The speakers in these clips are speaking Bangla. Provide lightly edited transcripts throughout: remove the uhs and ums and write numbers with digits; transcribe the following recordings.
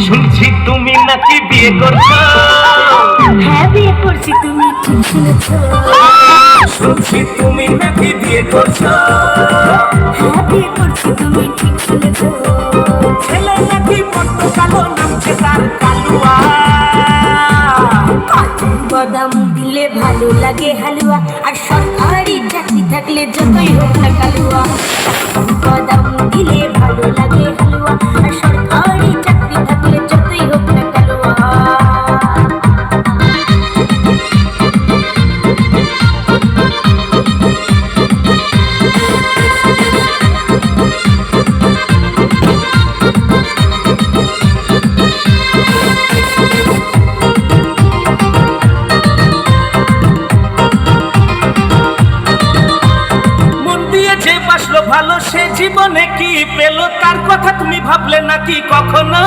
শুনছি তুমি নাকি বিয়ে করছো? হ্যাঁ বিয়ে করছি, তুমি ঠিক শুনেছো। শুনছি তুমি নাকি বিয়ে করছো? হ্যাঁ বিয়ে করছি, তুমি ঠিক শুনেছো। ছেলে নাকি বড্ড কালো, নামছে তার কালুয়া। কাজু বাদাম দিলে ভালো লাগে হালুয়া, আর সরকারি চাকরি থাকলে যতই হোক না কালুয়া। কাজু বাদাম দিলে ভালো লাগে হালুয়া, আর সরকারি চাকরি থাকলে যতই হোক না কালুয়া। ভালো সে জীবনে কি পেল, তার কথা তুমি ভাবলে নাকি কখনো?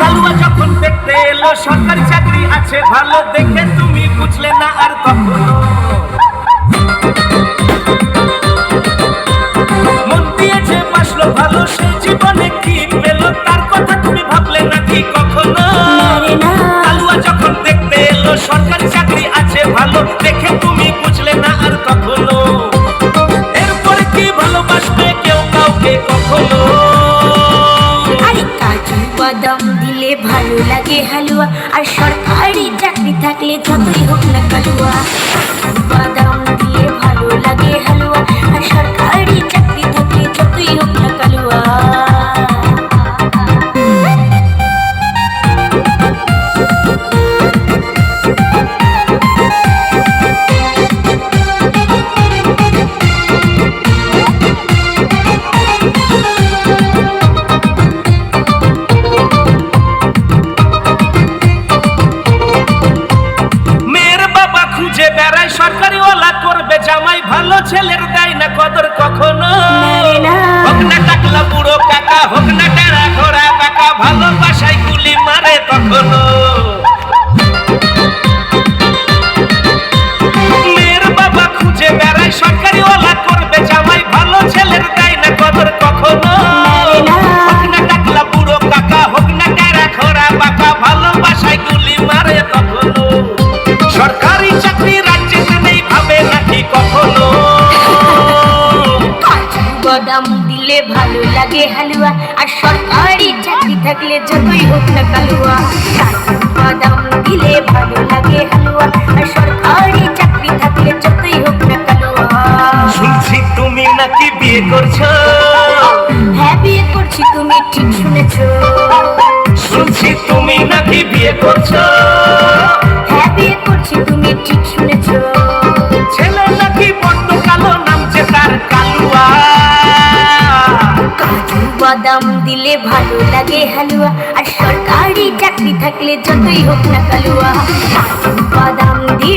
কালুয়া যখন দেখতে এলো সরকারি চাকরি আছে ভালো, দেখে তুমি বুঝলে না আর কখনো। মন দিয়ে যে বাসলো ভালো সে জীবনে কি পেল, তার কথা তুমি ভাবলে নাকি কখনো? কালুয়া যখন দেখতে এলো সরকারি চাকরি আছে ভালো, দেখে তুমি বুঝলে না আর কখনো। বাদাম দিলে ভালো লাগে হালুয়া, আর সরকারি চাকরি থাকলে যতই হোক না কালুয়া। বাদাম দিলে ভালো লাগে হালুয়া, আর সরকারি চাকরি থাকলে যতই হোক না কালুয়া। সরকারি ওলা করবে জামাই, ভালো ছেলের দেয় না কদর কখনো। হোক না টাকলা বুড়ো কাকা, হোক না টেরা ঘোড়া কাকা, ভালোবাসায় গুলি মারে কখনো। মেয়ের বাবা খুঁজে বেড়ায় সরকারি ওলা করবে জামাই, ভালো ছেলের দেয় না কদর কখনো। হোক না টাকলা বুড়ো কাকা, হোক না টেরা ঘোড়া কাকা, ভালোবাসায় গুলি মারে কখনো। সরকারি চাকরি কখনো। বাদাম দিলে ভালো লাগে হালুয়া, আর সরকারি চাকরি থাকলে যতই হোক না কালুয়া। বাদাম দিলে ভালো লাগে হালুয়া, আর সরকারি চাকরি থাকলে যতই হোক না কালুয়া। শুনছি তুমি নাকি বিয়ে করছো? হ্যাঁ বিয়ে করছি, তুমি ঠিক শুনেছো। শুনছি তুমি নাকি বিয়ে করছো? হ্যাঁ বিয়ে করছি, তুমি ঠিক শুনেছো। ছেলে নাকি বড্ড কালো, নামছে তার কালুয়া। কাজু বাদাম দিলে ভালো লাগে হালুয়া, আর সরকারি চাকরি থাকলে যতই হোক না কালুয়া। কাজু বাদাম দিলে